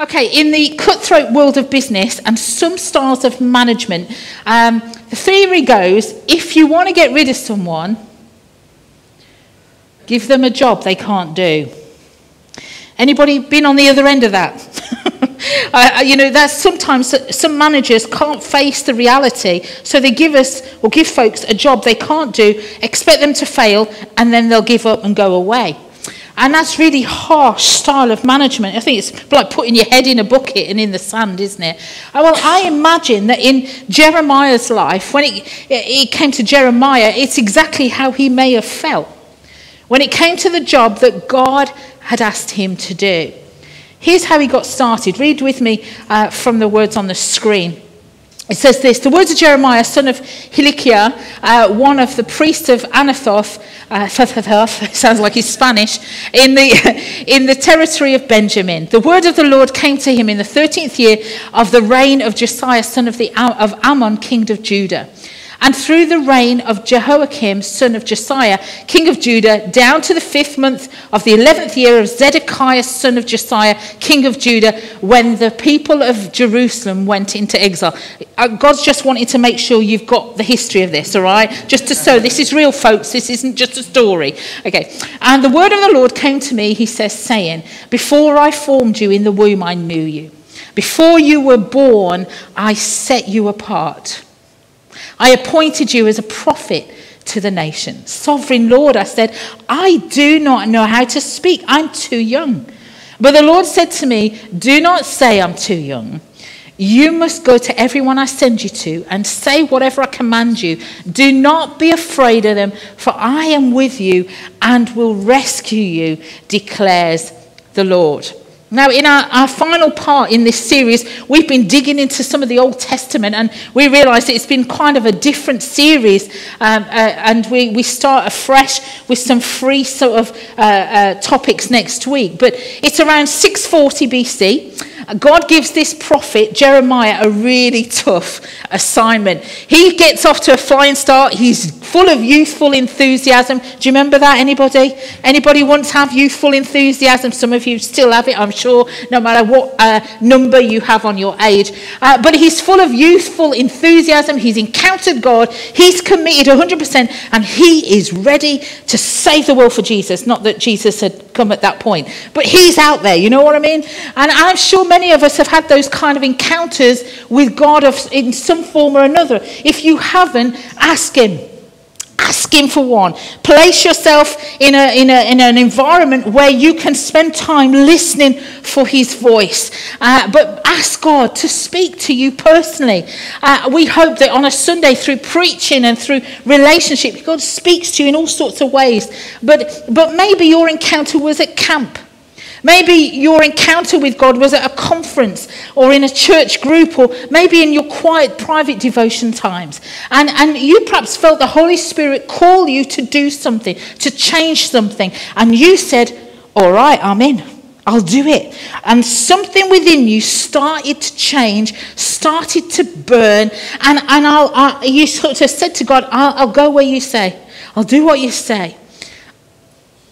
Okay, in the cutthroat world of business and some styles of management, the theory goes, if you want to get rid of someone, give them a job they can't do. Anybody been on the other end of that? That's sometimes some managers can't face the reality, so they give folks a job they can't do, expect them to fail, and then they'll give up and go away. And that's really harsh style of management. I think it's like putting your head in a bucket and in the sand, isn't it? Well, I imagine that in Jeremiah's life, when it came to Jeremiah, it's exactly how he may have felt when it came to the job that God had asked him to do. Here's how he got started. Read with me from the words on the screen. It says this: the words of Jeremiah, son of Hilkiah, one of the priests of Anathoth, sounds like he's Spanish, in the territory of Benjamin. The word of the Lord came to him in the 13th year of the reign of Josiah, son of Ammon, king of Judah. And through the reign of Jehoiakim, son of Josiah, king of Judah, down to the 5th month of the 11th year of Zedekiah, son of Josiah, king of Judah, when the people of Jerusalem went into exile. God's just wanting to make sure you've got the history of this, all right? This is real, folks. This isn't just a story. Okay. And the word of the Lord came to me, he says, saying, before I formed you in the womb, I knew you. Before you were born, I set you apart. I appointed you as a prophet to the nations. Sovereign Lord, I said, I do not know how to speak. I'm too young. But the Lord said to me, do not say I'm too young. You must go to everyone I send you to and say whatever I command you. Do not be afraid of them, for I am with you and will rescue you, declares the Lord. Now, in our final part in this series, we've been digging into some of the Old Testament, and we realise that it's been kind of a different series, and we start afresh with some free sort of topics next week. But it's around 640 BC. God gives this prophet, Jeremiah, a really tough assignment. He gets off to a flying start. He's full of youthful enthusiasm. Do you remember that, anybody? Anybody once have youthful enthusiasm? Some of you still have it, I'm sure, no matter what number you have on your age. But he's full of youthful enthusiasm. He's encountered God. He's committed 100%, and he is ready to save the world for Jesus. Not that Jesus had come at that point, but he's out there, you know what I mean? And I'm sure many of us have had those kind of encounters with God in some form or another. If you haven't, ask him. Ask him for one. Place yourself in an environment where you can spend time listening for his voice. But ask God to speak to you personally. We hope that on a Sunday, through preaching and through relationship, God speaks to you in all sorts of ways. But maybe your encounter was at camp. Maybe your encounter with God was at a conference or in a church group, or maybe in your quiet private devotion times. And you perhaps felt the Holy Spirit call you to do something, to change something. And you said, all right, I'm in. I'll do it. And something within you started to change, started to burn. And you sort of said to God, I'll go where you say. I'll do what you say.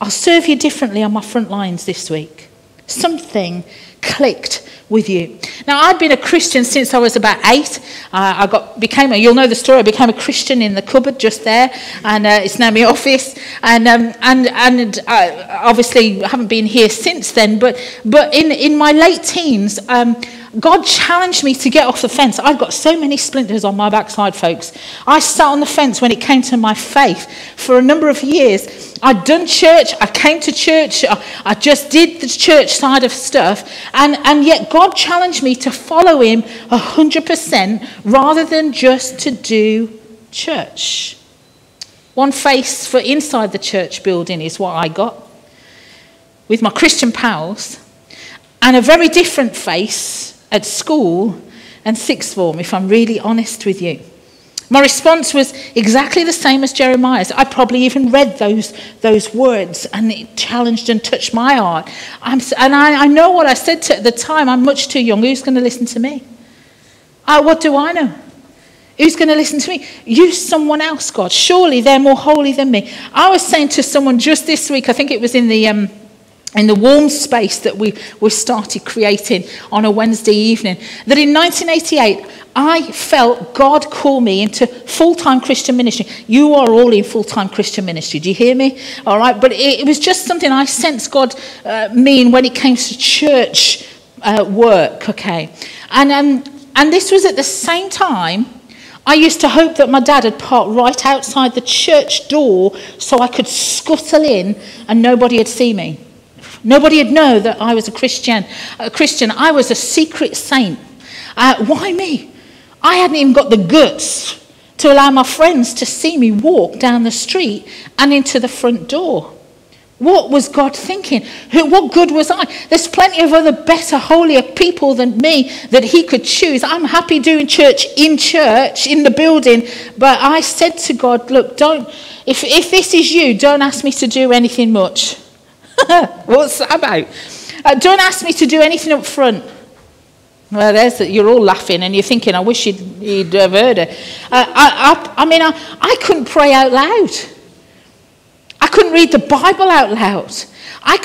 I'll serve you differently on my front lines this week. Something clicked with you. Now, I'd been a Christian since I was about 8. You'll know the story. I became a Christian in the cupboard just there, and it's now my office. And obviously, I haven't been here since then. But in my late teens, God challenged me to get off the fence. I've got so many splinters on my backside, folks. I sat on the fence when it came to my faith for a number of years. I'd done church. I came to church. I just did the church side of stuff. And yet God challenged me to follow him 100% rather than just to do church. One face for inside the church building is what I got with my Christian pals, and a very different face at school and sixth form, if I'm really honest with you. My response was exactly the same as Jeremiah's. I probably even read those words, and it challenged and touched my heart. I know what I said at the time. I'm much too young. Who's going to listen to me? What do I know? Who's going to listen to me? Use someone else, God. Surely they're more holy than me. I was saying to someone just this week, I think it was in the in the warm space that we started creating on a Wednesday evening, that in 1988, I felt God call me into full-time Christian ministry. You are all in full-time Christian ministry. Do you hear me? All right. But it was just something I sensed God mean when it came to church work. Okay. And this was at the same time I used to hope that my dad had parked right outside the church door so I could scuttle in and nobody had seen me. Nobody would know that I was a Christian. I was a secret saint. Why me? I hadn't even got the guts to allow my friends to see me walk down the street and into the front door. What was God thinking? What good was I? There's plenty of other better, holier people than me that he could choose. I'm happy doing church, in the building. But I said to God, look, if this is you, don't ask me to do anything much. What's that about? Don't ask me to do anything up front. Well, you're all laughing and you're thinking, I wish you'd have heard it. I couldn't pray out loud. I couldn't read the Bible out loud. I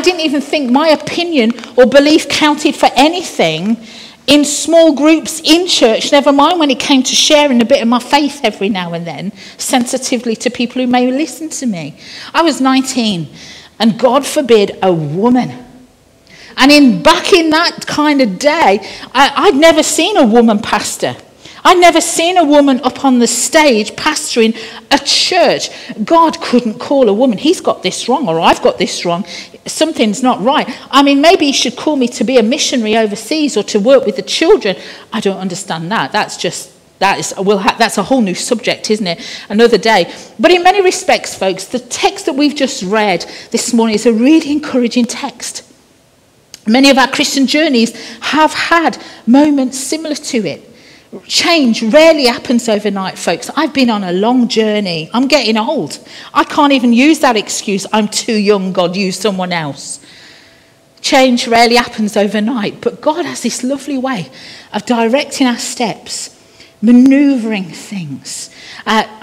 didn't even think my opinion or belief counted for anything in small groups in church, never mind when it came to sharing a bit of my faith every now and then, sensitively to people who may listen to me. I was 19, and God forbid a woman. And back in that kind of day, I'd never seen a woman pastor. I'd never seen a woman up on the stage pastoring a church. God couldn't call a woman. He's got this wrong, or I've got this wrong. Something's not right. I mean, maybe he should call me to be a missionary overseas or to work with the children. I don't understand that. That's a whole new subject, isn't it? Another day. But in many respects, folks, the text that we've just read this morning is a really encouraging text. Many of our Christian journeys have had moments similar to it. Change rarely happens overnight, folks. I've been on a long journey. I'm getting old. I can't even use that excuse. I'm too young, God, use someone else. Change rarely happens overnight, but God has this lovely way of directing our steps, manoeuvring things,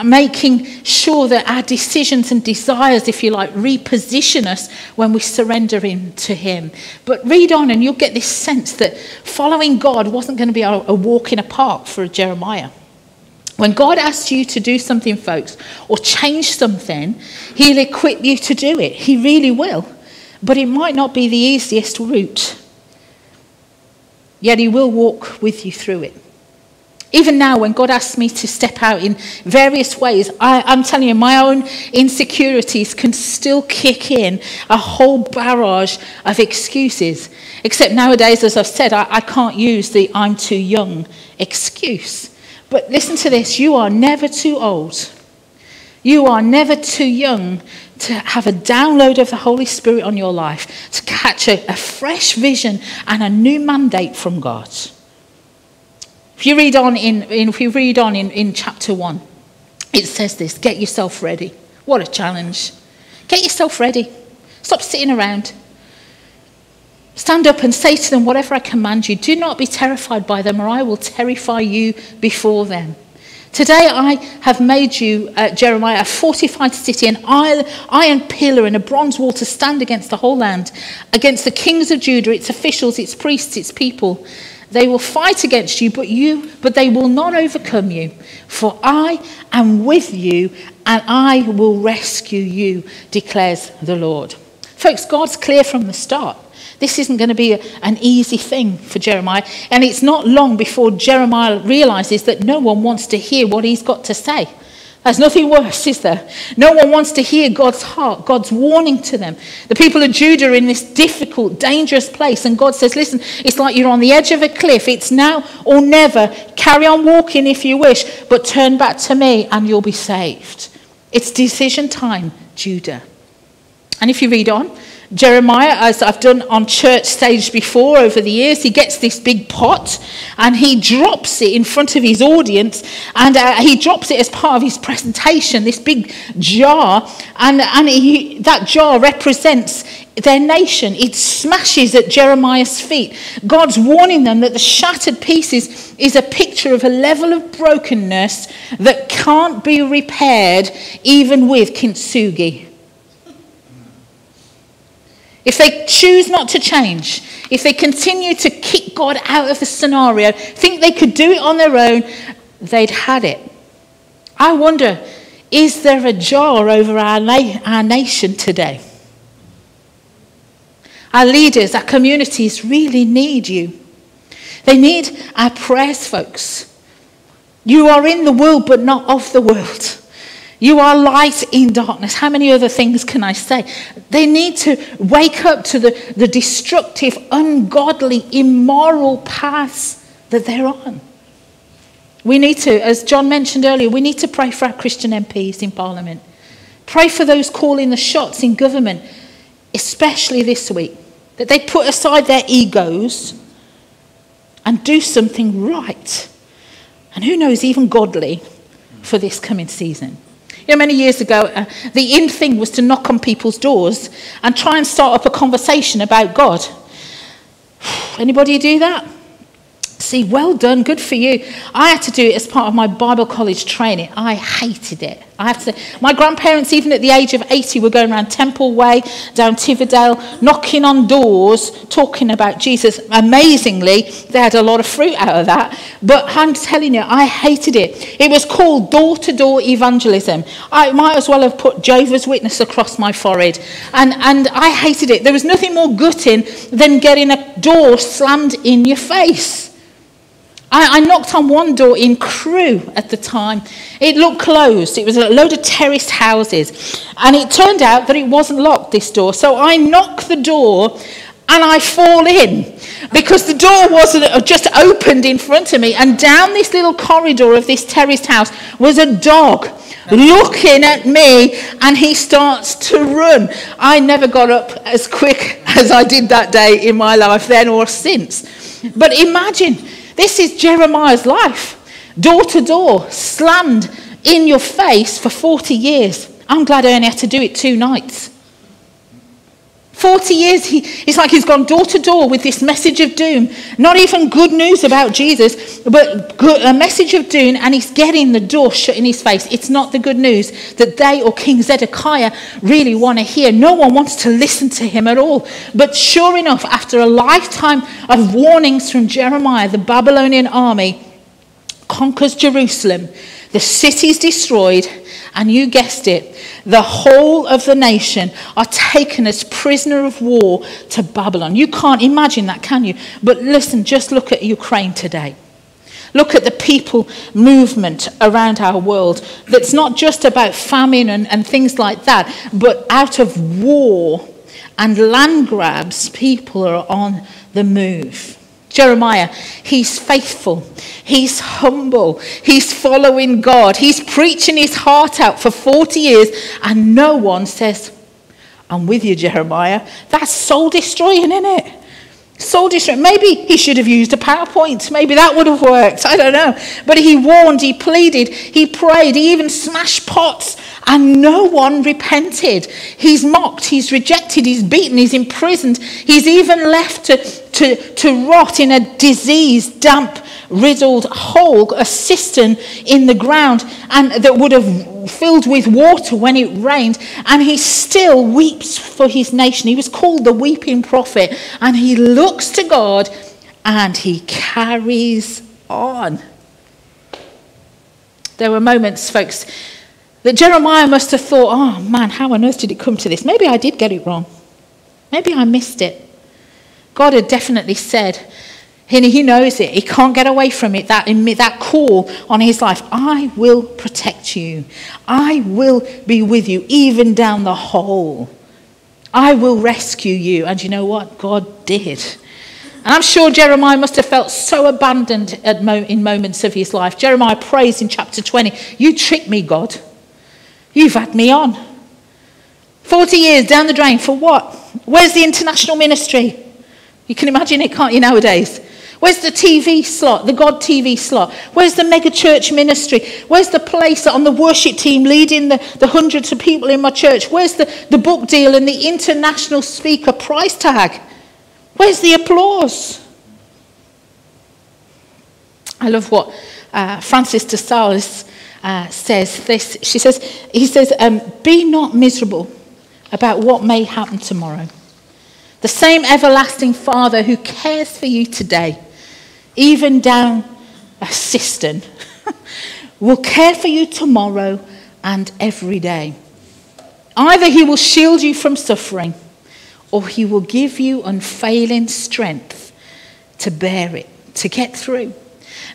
making sure that our decisions and desires, if you like, reposition us when we surrender to him. But read on and you'll get this sense that following God wasn't going to be a walk in a park for Jeremiah. When God asks you to do something, folks, or change something, he'll equip you to do it. He really will. But it might not be the easiest route. Yet he will walk with you through it. Even now, when God asks me to step out in various ways, I'm telling you, my own insecurities can still kick in a whole barrage of excuses. Except nowadays, as I've said, I can't use the I'm too young excuse. But listen to this, you are never too old. You are never too young to have a download of the Holy Spirit on your life, to catch a fresh vision and a new mandate from God. If you read on in chapter 1, it says this: get yourself ready. What a challenge. Get yourself ready. Stop sitting around. Stand up and say to them whatever I command you. Do not be terrified by them, or I will terrify you before them. Today I have made you, Jeremiah, a fortified city, an iron pillar and a bronze wall to stand against the whole land, against the kings of Judah, its officials, its priests, its people. They will fight against you, but they will not overcome you. For I am with you, and I will rescue you, declares the Lord. Folks, God's clear from the start. This isn't going to be an easy thing for Jeremiah. And it's not long before Jeremiah realizes that no one wants to hear what he's got to say. There's nothing worse, is there? No one wants to hear God's heart, God's warning to them. The people of Judah are in this difficult, dangerous place. And God says, listen, it's like you're on the edge of a cliff. It's now or never. Carry on walking if you wish, but turn back to me and you'll be saved. It's decision time, Judah. And if you read on, Jeremiah, as I've done on church stage before over the years, he gets this big pot and he drops it in front of his audience, and he drops it as part of his presentation, this big jar, and that jar represents their nation. It smashes at Jeremiah's feet. God's warning them that the shattered pieces is a picture of a level of brokenness that can't be repaired even with kintsugi. if they choose not to change, if they continue to kick God out of the scenario, think they could do it on their own, they'd had it. I wonder, is there a jar over our nation today? Our leaders, our communities really need you. They need our prayers, folks. You are in the world, but not of the world. You are light in darkness. How many other things can I say? They need to wake up to the destructive, ungodly, immoral paths that they're on. We need to, as John mentioned earlier, we need to pray for our Christian MPs in Parliament. Pray for those calling the shots in government, especially this week, that they put aside their egos and do something right. And who knows, even godly for this coming season. You know, many years ago, the in thing was to knock on people's doors and try and start up a conversation about God. Anybody do that? See, well done, good for you. I had to do it as part of my Bible college training. I hated it. I have to say, my grandparents, even at the age of 80, were going around Temple Way, down Tiverdale, knocking on doors, talking about Jesus. Amazingly, they had a lot of fruit out of that. But I'm telling you, I hated it. It was called door-to-door evangelism. I might as well have put Jehovah's Witness across my forehead. And I hated it. There was nothing more gutting than getting a door slammed in your face. I knocked on one door in Crewe at the time. It looked closed. It was a load of terraced houses. And it turned out that it wasn't locked, this door. So I knock the door and I fall in because the door wasn't just opened in front of me. And down this little corridor of this terraced house was a dog looking at me, and he starts to run. I never got up as quick as I did that day in my life then or since. But imagine, this is Jeremiah's life. Door to door, slammed in your face for 40 years. I'm glad I only had to do it 2 nights. 40 years, it's like he's gone door to door with this message of doom. Not even good news about Jesus, but a message of doom, and he's getting the door shut in his face. It's not the good news that they or King Zedekiah really want to hear. No one wants to listen to him at all. But sure enough, after a lifetime of warnings from Jeremiah, the Babylonian army conquers Jerusalem. The city's destroyed, and you guessed it, the whole of the nation are taken as prisoner of war to Babylon. You can't imagine that, can you? But listen, just look at Ukraine today. Look at the people movement around our world. That's not just about famine and things like that, but out of war and land grabs, people are on the move. Jeremiah, he's faithful, he's humble, he's following God, he's preaching his heart out for 40 years, and no one says, I'm with you, Jeremiah. That's soul destroying, isn't it? Soul destroying. Maybe he should have used a PowerPoint. Maybe that would have worked. I don't know. But he warned, he pleaded, he prayed, he even smashed pots, and no one repented. He's mocked, he's rejected, he's beaten, he's imprisoned. He's even left to rot in a diseased, damp, riddled hole, a cistern in the ground, and that would have filled with water when it rained. And he still weeps for his nation. He was called the weeping prophet, and he looks to God and he carries on. There were moments, folks, that Jeremiah must have thought, oh man, how on earth did it come to this? Maybe I did get it wrong. Maybe I missed it. God had definitely said, and he knows it, he can't get away from it, that call on his life. I will protect you. I will be with you, even down the hole. I will rescue you. And you know what? God did. And I'm sure Jeremiah must have felt so abandoned in moments of his life. Jeremiah prays in chapter 20, you tricked me, God. You've had me on. 40 years down the drain for what? Where's the international ministry? You can imagine it, can't you, nowadays? Where's the TV slot, the God TV slot? Where's the mega church ministry? Where's the place on the worship team leading the hundreds of people in my church? Where's the book deal and the international speaker price tag? Where's the applause? I love what Francis de Sales says. He says, be not miserable about what may happen tomorrow. The same everlasting Father who cares for you today, even down a cistern, will care for you tomorrow and every day. Either he will shield you from suffering, or he will give you unfailing strength to bear it, to get through.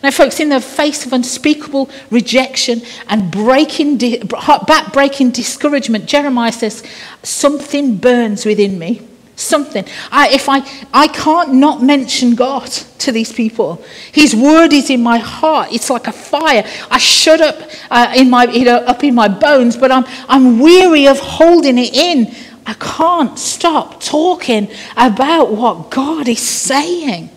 Now, folks, in the face of unspeakable rejection and back-breaking discouragement, Jeremiah says, something burns within me. Something. I can't not mention God to these people. His word is in my heart. It's like a fire. I shut up in my bones, but I'm weary of holding it in. I can't stop talking about what God is saying.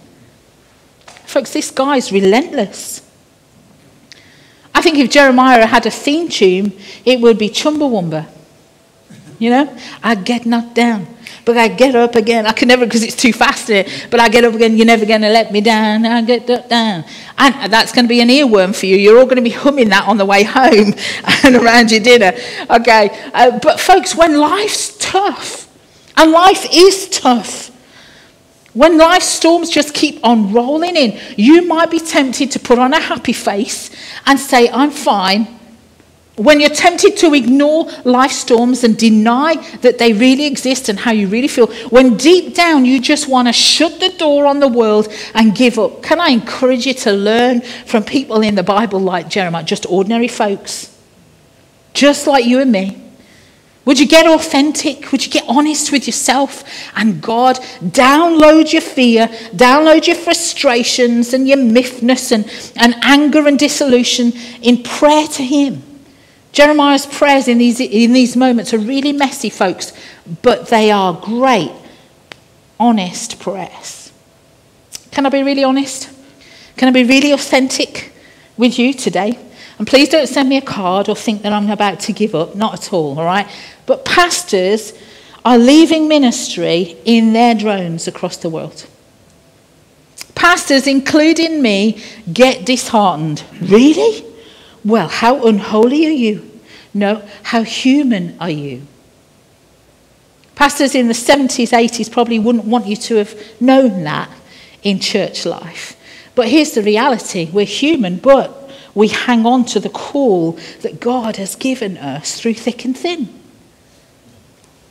Folks, this guy's relentless. I think if Jeremiah had a theme tune, it would be Chumbawamba. You know, I get knocked down, but I get up again. I can never, because it's too fast here, but I get up again. You're never going to let me down. I get up down. And that's going to be an earworm for you. You're all going to be humming that on the way home and around your dinner. Okay. But folks, when life's tough, and life is tough, when life's storms just keep on rolling in, you might be tempted to put on a happy face and say, I'm fine. When you're tempted to ignore life storms and deny that they really exist and how you really feel, when deep down you just want to shut the door on the world and give up, can I encourage you to learn from people in the Bible like Jeremiah, just ordinary folks, just like you and me? Would you get authentic? Would you get honest with yourself and God? Download your fear, download your frustrations and your miffness and anger and dissolution in prayer to him. Jeremiah's prayers in these moments are really messy, folks, but they are great, honest prayers. Can I be really honest? Can I be really authentic with you today? And please don't send me a card or think that I'm about to give up. Not at all right? But pastors are leaving ministry in their drones across the world. Pastors, including me, get disheartened. Really? Well, how unholy are you? No, how human are you? Pastors in the 70s, 80s probably wouldn't want you to have known that in church life. But here's the reality. We're human, but we hang on to the call that God has given us through thick and thin.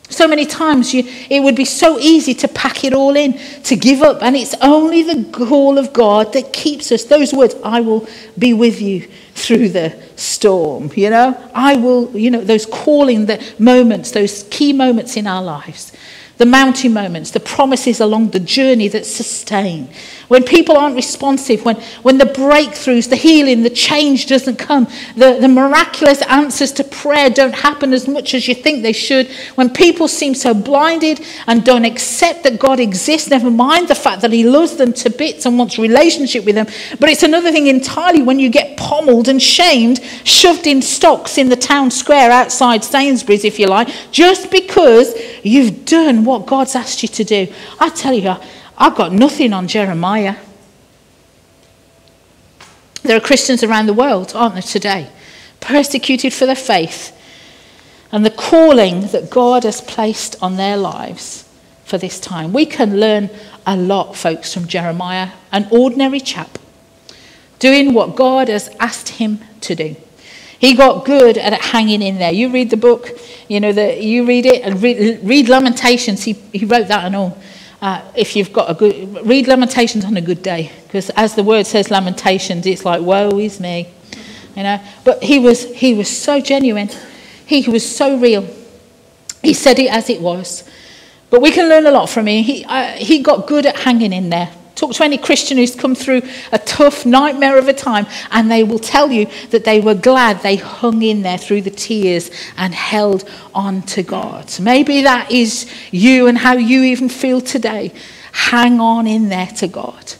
So many times it would be so easy to pack it all in, to give up. And it's only the call of God that keeps us. Those words, I will be with you through the storm. I will, those calling moments, those key moments in our lives. The mountain moments, the promises along the journey that sustain. When people aren't responsive, when the breakthroughs, the healing, the change doesn't come, the miraculous answers to prayer don't happen as much as you think they should, when people seem so blinded and don't accept that God exists, never mind the fact that he loves them to bits and wants relationship with them. But it's another thing entirely when you get pommeled and shamed, shoved in stocks in the town square outside Sainsbury's, if you like, just because you've done what God's asked you to do. I tell you, I've got nothing on Jeremiah. There are Christians around the world, aren't there, today, persecuted for their faith and the calling that God has placed on their lives for this time. We can learn a lot, folks, from Jeremiah, an ordinary chap, doing what God has asked him to do. He got good at hanging in there. You read the book, you read it and read Lamentations. He wrote that and all. If you've got read Lamentations on a good day, because as the word says, Lamentations, it's like woe is me, But he was so genuine. He was so real. He said it as it was. But we can learn a lot from him. He got good at hanging in there. Talk to any Christian who's come through a tough nightmare of a time, and they will tell you that they were glad they hung in there through the tears and held on to God. Maybe that is you and how you even feel today. Hang on in there to God.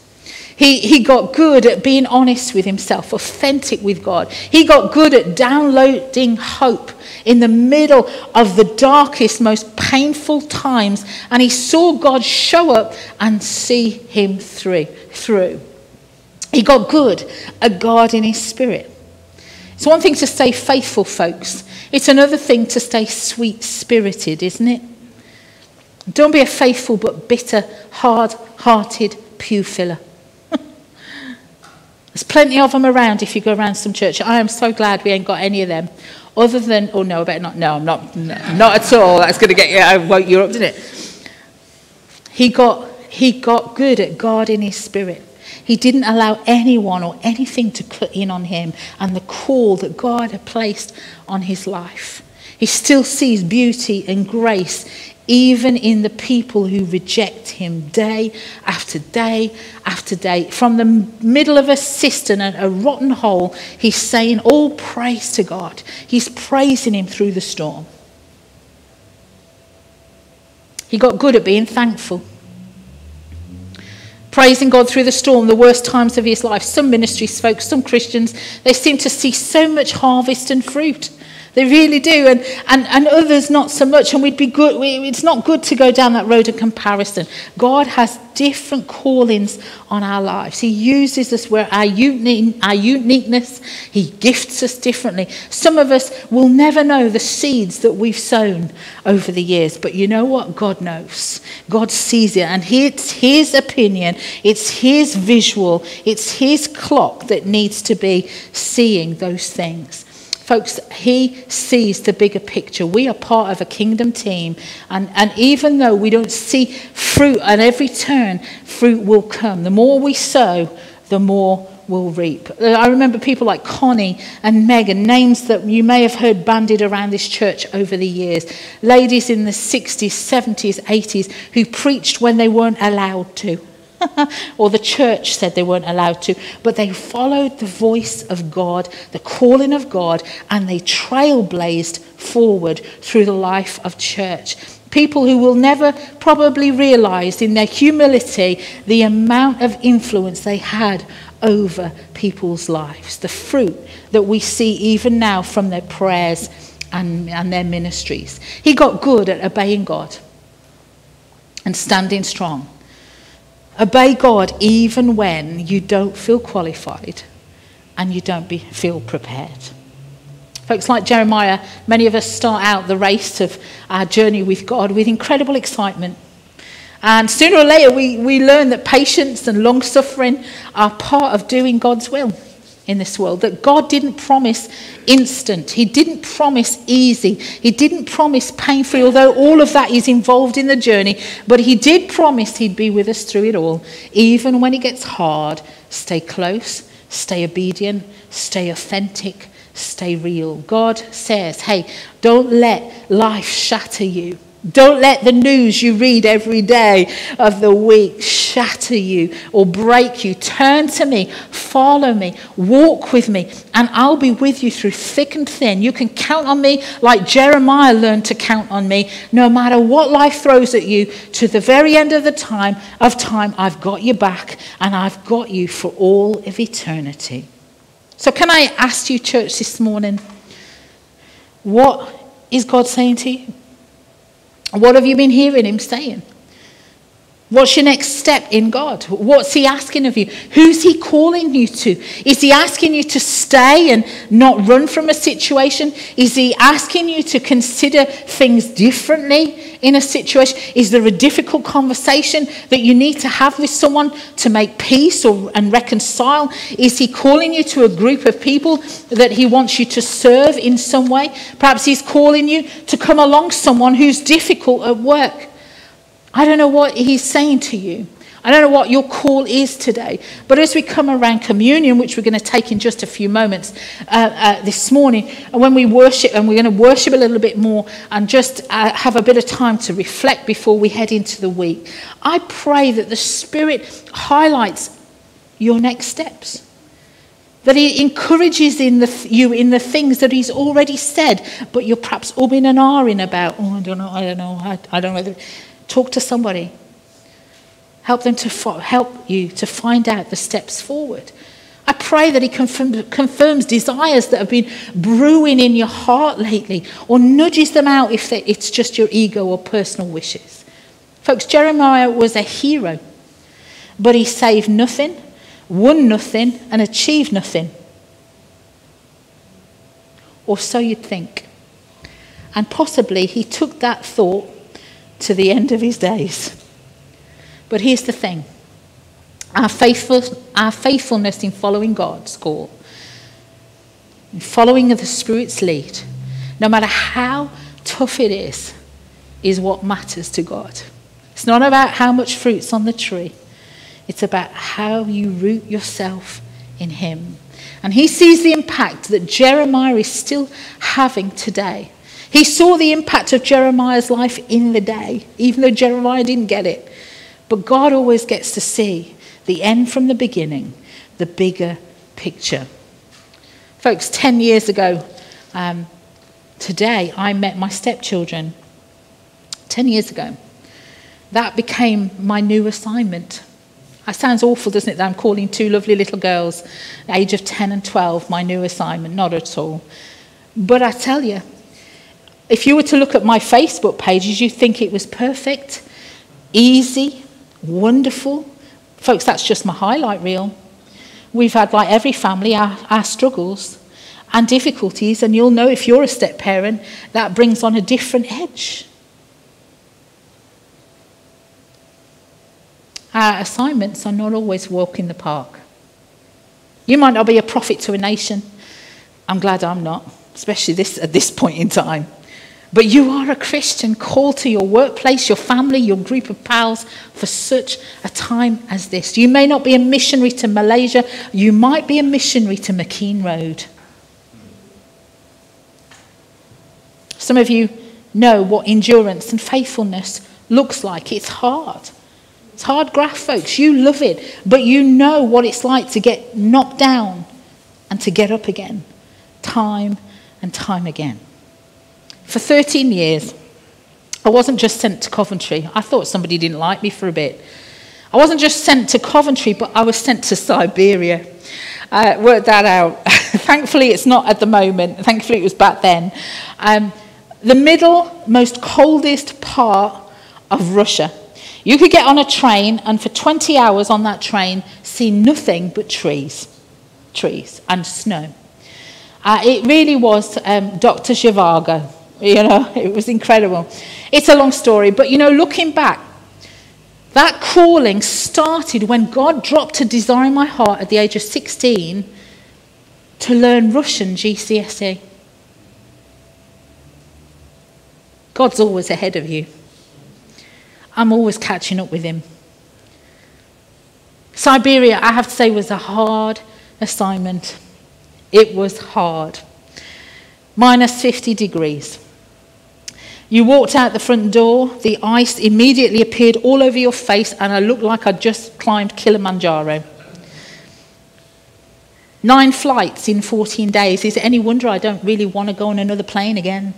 He got good at being honest with himself, authentic with God. He got good at downloading hope in the middle of the darkest, most painful times. And he saw God show up and see him through. He got good at guarding his spirit. It's one thing to stay faithful, folks. It's another thing to stay sweet-spirited, isn't it? Don't be a faithful but bitter, hard-hearted pew filler. There's plenty of them around if you go around some church. I am so glad we ain't got any of them. Other than, oh no, I better not. No, I'm not. No, not at all. That's going to get you, I woke you up, didn't it? He got good at guarding his spirit. He didn't allow anyone or anything to cut in on him and the call that God had placed on his life. He still sees beauty and grace even in the people who reject him day after day after day. From the middle of a cistern and a rotten hole, he's saying all praise to God. He's praising him through the storm. He got good at being thankful. Praising God through the storm, the worst times of his life. Some ministries folks, some Christians, they seem to see so much harvest and fruit. They really do, and others not so much. And we'd be good. It's not good to go down that road of comparison. God has different callings on our lives. He uses us where our uniqueness. He gifts us differently. Some of us will never know the seeds that we've sown over the years, but you know what? God knows. God sees it, and it's his opinion. It's his visual. It's his clock that needs to be seeing those things. Folks, he sees the bigger picture. We are part of a kingdom team. And even though we don't see fruit at every turn, fruit will come. The more we sow, the more we'll reap. I remember people like Connie and Megan, names that you may have heard bandied around this church over the years. Ladies in the 60s, 70s, 80s who preached when they weren't allowed to. Or the church said they weren't allowed to, but they followed the voice of God, the calling of God, and they trailblazed forward through the life of church. People who will never probably realize in their humility the amount of influence they had over people's lives. The fruit that we see even now from their prayers and their ministries. He got good at obeying God and standing strong. Obey God even when you don't feel qualified and you don't feel prepared. Folks, like Jeremiah, many of us start out the race of our journey with God with incredible excitement. And sooner or later we learn that patience and long-suffering are part of doing God's will in this world. That God didn't promise instant. He didn't promise easy. He didn't promise pain-free, although all of that is involved in the journey. But he did promise he'd be with us through it all. Even when it gets hard, stay close, stay obedient, stay authentic, stay real. God says, hey, don't let life shatter you. Don't let the news you read every day of the week shatter you or break you. Turn to me, follow me, walk with me, and I'll be with you through thick and thin. You can count on me like Jeremiah learned to count on me. No matter what life throws at you, to the very end of the time, I've got you back, and I've got you for all of eternity. So can I ask you, church, this morning, what is God saying to you? What have you been hearing him saying? What's your next step in God? What's he asking of you? Who's he calling you to? Is he asking you to stay and not run from a situation? Is he asking you to consider things differently in a situation? Is there a difficult conversation that you need to have with someone to make peace and reconcile? Is he calling you to a group of people that he wants you to serve in some way? Perhaps he's calling you to come along someone who's difficult at work. I don't know what he's saying to you. I don't know what your call is today. But as we come around communion, which we're going to take in just a few moments this morning, and when we worship, and we're going to worship a little bit more and just have a bit of time to reflect before we head into the week, I pray that the Spirit highlights your next steps. That he encourages you in the things that he's already said, but you're perhaps umming and ahhing about. Oh, I don't know whether... Talk to somebody. Help them help you to find out the steps forward. I pray that he confirms desires that have been brewing in your heart lately, or nudges them out if it's just your ego or personal wishes. Folks, Jeremiah was a hero, but he saved nothing, won nothing, and achieved nothing. Or so you'd think. And possibly he took that thought to the end of his days. But here's the thing. Our faithfulness in following God's call, in following the Spirit's lead, no matter how tough it is what matters to God. It's not about how much fruit's on the tree. It's about how you root yourself in him. And he sees the impact that Jeremiah is still having today. He saw the impact of Jeremiah's life in the day, even though Jeremiah didn't get it. But God always gets to see the end from the beginning, the bigger picture. Folks, 10 years ago, today, I met my stepchildren. 10 years ago. That became my new assignment. It sounds awful, doesn't it, that I'm calling two lovely little girls, the age of 10 and 12, my new assignment. Not at all. But I tell you, if you were to look at my Facebook pages, you'd think it was perfect, easy, wonderful. Folks, that's just my highlight reel. We've had, like every family, our struggles and difficulties, and you'll know if you're a step parent, that brings on a different edge. Our assignments are not always walk in the park. You might not be a prophet to a nation. I'm glad I'm not, especially at this point in time. But you are a Christian called to your workplace, your family, your group of pals for such a time as this. You may not be a missionary to Malaysia. You might be a missionary to McKean Road. Some of you know what endurance and faithfulness looks like. It's hard. It's hard graft, folks. You love it. But you know what it's like to get knocked down and to get up again. Time and time again. For 13 years, I wasn't just sent to Coventry. I thought somebody didn't like me for a bit. I wasn't just sent to Coventry, but I was sent to Siberia. Worked that out. Thankfully, it's not at the moment. Thankfully, it was back then. The middle, most coldest part of Russia. You could get on a train and for 20 hours on that train see nothing but trees and snow. It really was Dr. Zhivago. You know, it was incredible. It's a long story, but you know, looking back, that calling started when God dropped a desire in my heart at the age of 16 to learn Russian GCSE. God's always ahead of you. I'm always catching up with him. Siberia, I have to say, was a hard assignment. It was hard. Minus 50 degrees. You walked out the front door, the ice immediately appeared all over your face, and I looked like I'd just climbed Kilimanjaro. 9 flights in 14 days. Is it any wonder I don't really want to go on another plane again?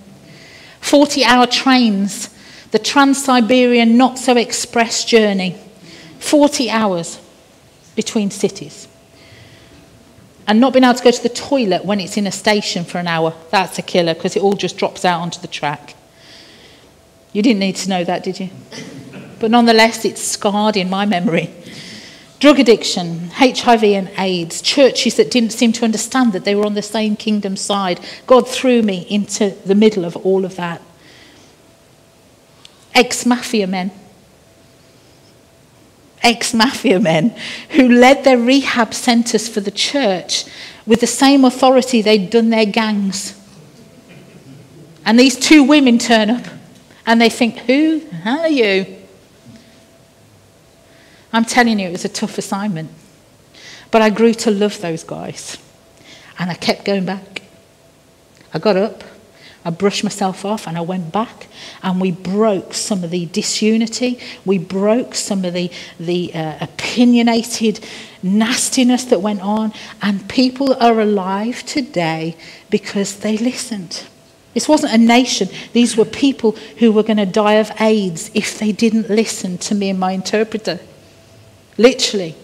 40-hour trains, the Trans-Siberian Not-So-Express journey. 40 hours between cities. And not being able to go to the toilet when it's in a station for an hour. That's a killer, because it all just drops out onto the track. You didn't need to know that, did you? But nonetheless, it's scarred in my memory. Drug addiction, HIV and AIDS, churches that didn't seem to understand that they were on the same kingdom side. God threw me into the middle of all of that. Ex-mafia men who led their rehab centres for the church with the same authority they'd done their gangs. And these 2 women turn up and they think, who the hell are you? I'm telling you, it was a tough assignment. But I grew to love those guys. And I kept going back. I got up, I brushed myself off, and I went back, and we broke some of the disunity. We broke some of the opinionated nastiness that went on. And people are alive today because they listened. This wasn't a nation. These were people who were going to die of AIDS if they didn't listen to me and my interpreter. Literally.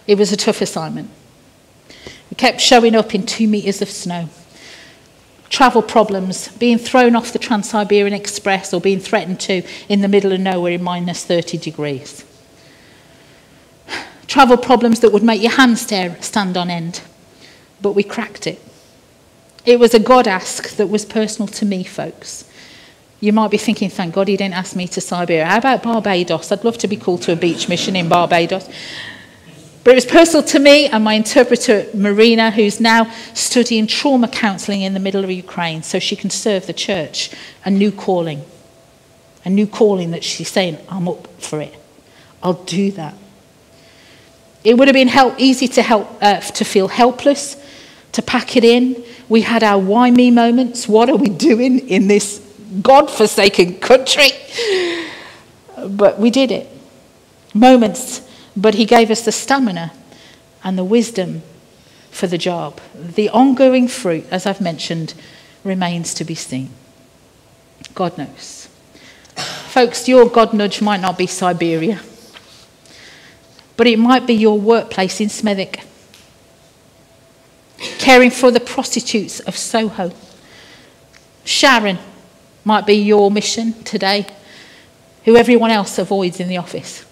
It was a tough assignment. We kept showing up in 2 meters of snow. Travel problems, being thrown off the Trans-Siberian Express or being threatened to in the middle of nowhere in minus 30 degrees. Travel problems that would make your hands stand on end. But we cracked it. It was a God ask that was personal to me, folks. You might be thinking, thank God he didn't ask me to Siberia. How about Barbados? I'd love to be called to a beach mission in Barbados. But it was personal to me and my interpreter, Marina, who's now studying trauma counselling in the middle of Ukraine so she can serve the church. A new calling that she's saying, I'm up for it. I'll do that. It would have been easy to feel helpless, to pack it in. We had our why me moments. What are we doing in this God-forsaken country? But we did it. Moments. But he gave us the stamina and the wisdom for the job. The ongoing fruit, as I've mentioned, remains to be seen. God knows. Folks, your God nudge might not be Siberia, but it might be your workplace in Smethwick, caring for the prostitutes of Soho. Sharon might be your mission today, who everyone else avoids in the office.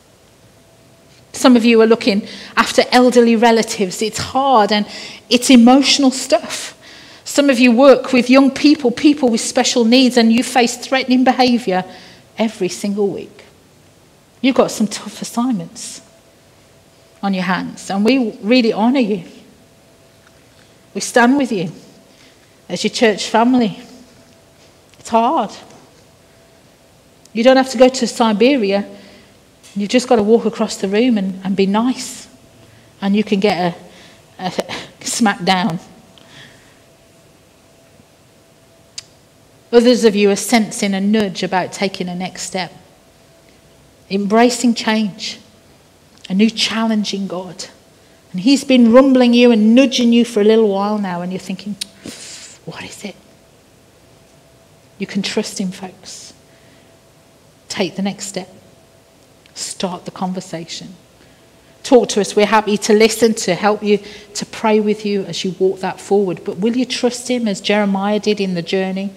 Some of you are looking after elderly relatives. It's hard and it's emotional stuff. Some of you work with young people with special needs, and you face threatening behaviour every single week. You've got some tough assignments on your hands, and we really honour you. We stand with you as your church family. It's hard. You don't have to go to Siberia. You've just got to walk across the room and be nice, and you can get a smack down. Others of you are sensing a nudge about taking a next step, embracing change, a new challenge in God. And he's been rumbling you and nudging you for a little while now, and you're thinking, what is it? You can trust him, folks. Take the next step. Start the conversation. Talk to us. We're happy to listen, to help you, to pray with you as you walk that forward. But will you trust him as Jeremiah did in the journey?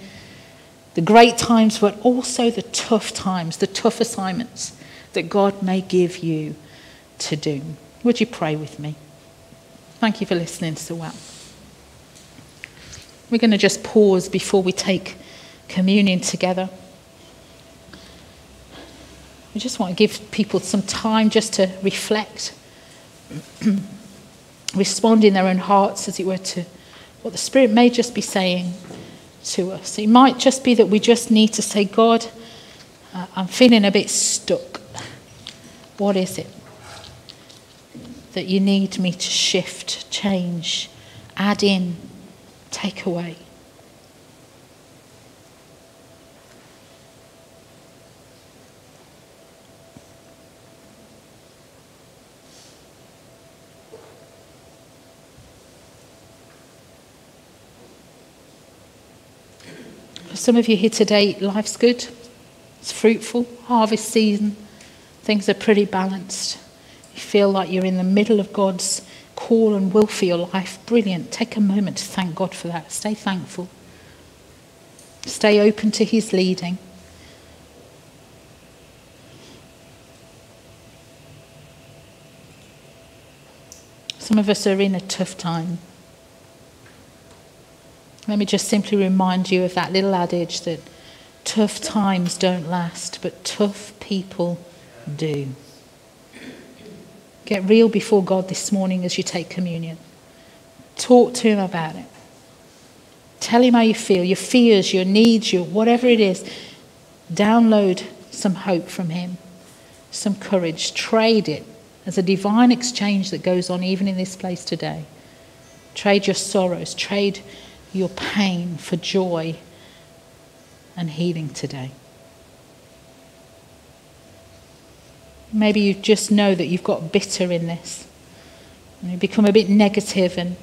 The great times, but also the tough times, the tough assignments that God may give you to do. Would you pray with me? Thank you for listening so well. We're going to just pause before we take communion together. We just want to give people some time just to reflect, respond in their own hearts, as it were, to what the Spirit may just be saying to us. It might just be that we just need to say, God, I'm feeling a bit stuck. What is it that you need me to shift, change, add in, take away? For some of you here today, life's good. It's fruitful, harvest season. Things are pretty balanced. You feel like you're in the middle of God's call and will for your life. Brilliant. Take a moment to thank God for that. Stay thankful. Stay open to his leading. Some of us are in a tough time. Let me just simply remind you of that little adage that tough times don't last, but tough people do. Get real before God this morning as you take communion. Talk to him about it. Tell him how you feel, your fears, your needs, your whatever it is. Download some hope from him, some courage. Trade it as a divine exchange that goes on even in this place today. Trade your sorrows, trade your pain for joy and healing today. Maybe you just know that you've got bitter in this. And you become a bit negative and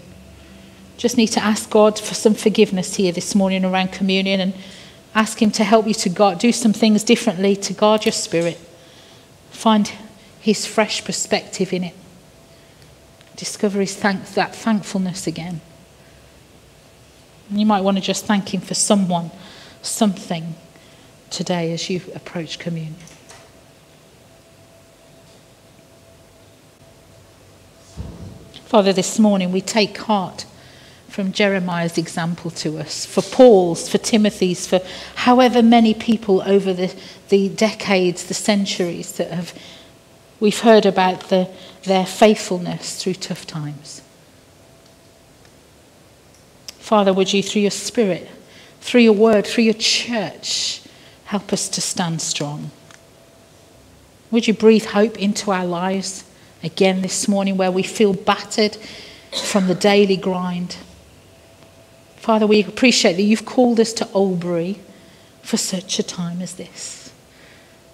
just need to ask God for some forgiveness here this morning around communion, and ask him to help you to do some things differently to guard your spirit. Find his fresh perspective in it. Discover that thankfulness again. And you might want to just thank him for someone, something today as you approach communion. Father, this morning we take heart from Jeremiah's example to us, for Paul's, for Timothy's, for however many people over the decades, the centuries that we've heard about their faithfulness through tough times. Father, would you, through your Spirit, through your word, through your church, help us to stand strong. Would you breathe hope into our lives again this morning where we feel battered from the daily grind. Father, we appreciate that you've called us to Oldbury for such a time as this.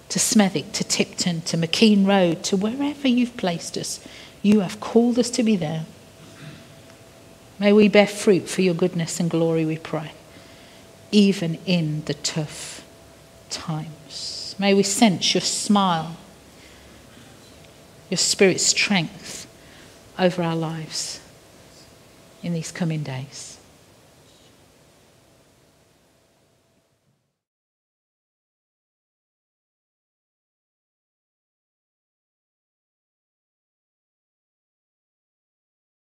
To Smethwick, to Tipton, to McKean Road, to wherever you've placed us. You have called us to be there. May we bear fruit for your goodness and glory, we pray, even in the tough times. May we sense your smile, your Spirit's strength over our lives in these coming days.